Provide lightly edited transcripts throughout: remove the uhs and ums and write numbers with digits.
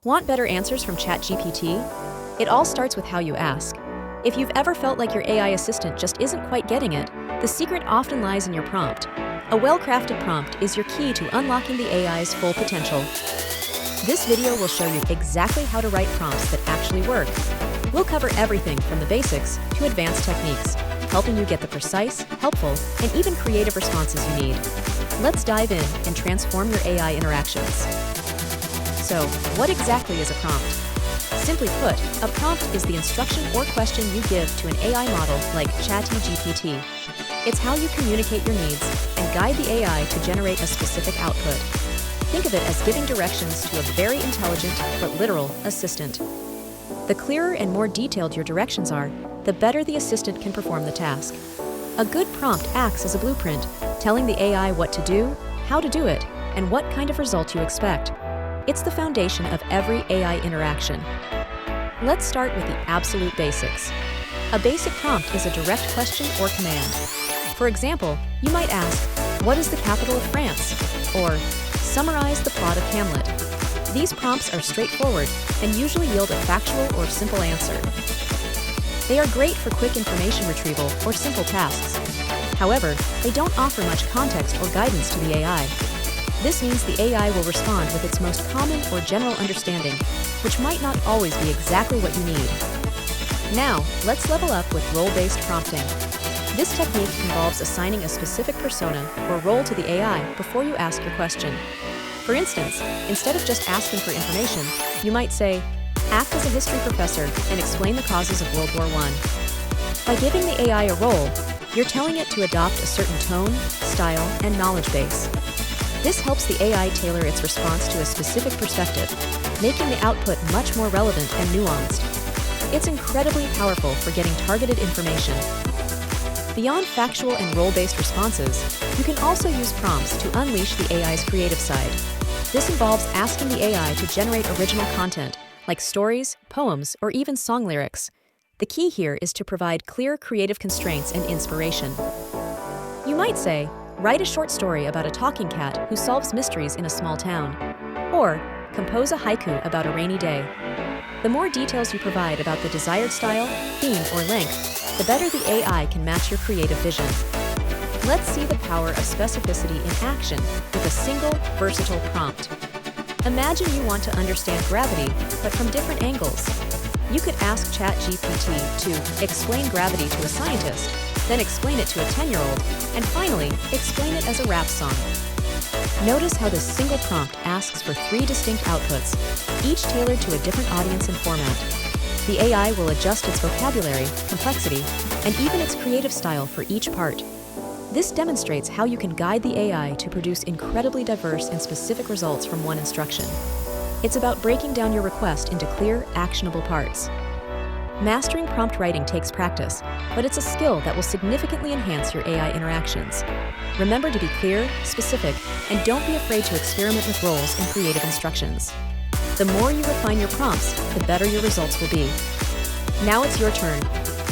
Want better answers from ChatGPT? It all starts with how you ask. If you've ever felt like your AI assistant just isn't quite getting it, the secret often lies in your prompt. A well-crafted prompt is your key to unlocking the AI's full potential. This video will show you exactly how to write prompts that actually work. We'll cover everything from the basics to advanced techniques, helping you get the precise, helpful, and even creative responses you need. Let's dive in and transform your AI interactions. So, what exactly is a prompt? Simply put, a prompt is the instruction or question you give to an AI model like ChatGPT. It's how you communicate your needs and guide the AI to generate a specific output. Think of it as giving directions to a very intelligent but literal assistant. The clearer and more detailed your directions are, the better the assistant can perform the task. A good prompt acts as a blueprint, telling the AI what to do, how to do it, and what kind of result you expect. It's the foundation of every AI interaction. Let's start with the absolute basics. A basic prompt is a direct question or command. For example, you might ask, "What is the capital of France?" or "Summarize the plot of Hamlet." These prompts are straightforward and usually yield a factual or simple answer. They are great for quick information retrieval or simple tasks. However, they don't offer much context or guidance to the AI. This means the AI will respond with its most common or general understanding, which might not always be exactly what you need. Now, let's level up with role-based prompting. This technique involves assigning a specific persona or role to the AI before you ask your question. For instance, instead of just asking for information, you might say, "Act as a history professor and explain the causes of World War I." By giving the AI a role, you're telling it to adopt a certain tone, style, and knowledge base. This helps the AI tailor its response to a specific perspective, making the output much more relevant and nuanced. It's incredibly powerful for getting targeted information. Beyond factual and role-based responses, you can also use prompts to unleash the AI's creative side. This involves asking the AI to generate original content, like stories, poems, or even song lyrics. The key here is to provide clear creative constraints and inspiration. You might say, "Write a short story about a talking cat who solves mysteries in a small town," or "Compose a haiku about a rainy day." The more details you provide about the desired style, theme, or length, the better the AI can match your creative vision. Let's see the power of specificity in action with a single, versatile prompt. Imagine you want to understand gravity, but from different angles. You could ask ChatGPT to explain gravity to a scientist, then explain it to a 10-year-old, and finally, explain it as a rap song. Notice how this single prompt asks for 3 distinct outputs, each tailored to a different audience and format. The AI will adjust its vocabulary, complexity, and even its creative style for each part. This demonstrates how you can guide the AI to produce incredibly diverse and specific results from one instruction. It's about breaking down your request into clear, actionable parts. Mastering prompt writing takes practice, but it's a skill that will significantly enhance your AI interactions. Remember to be clear, specific, and don't be afraid to experiment with roles and creative instructions. The more you refine your prompts, the better your results will be. Now it's your turn.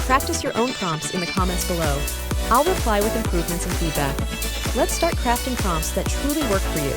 Practice your own prompts in the comments below. I'll reply with improvements and feedback. Let's start crafting prompts that truly work for you.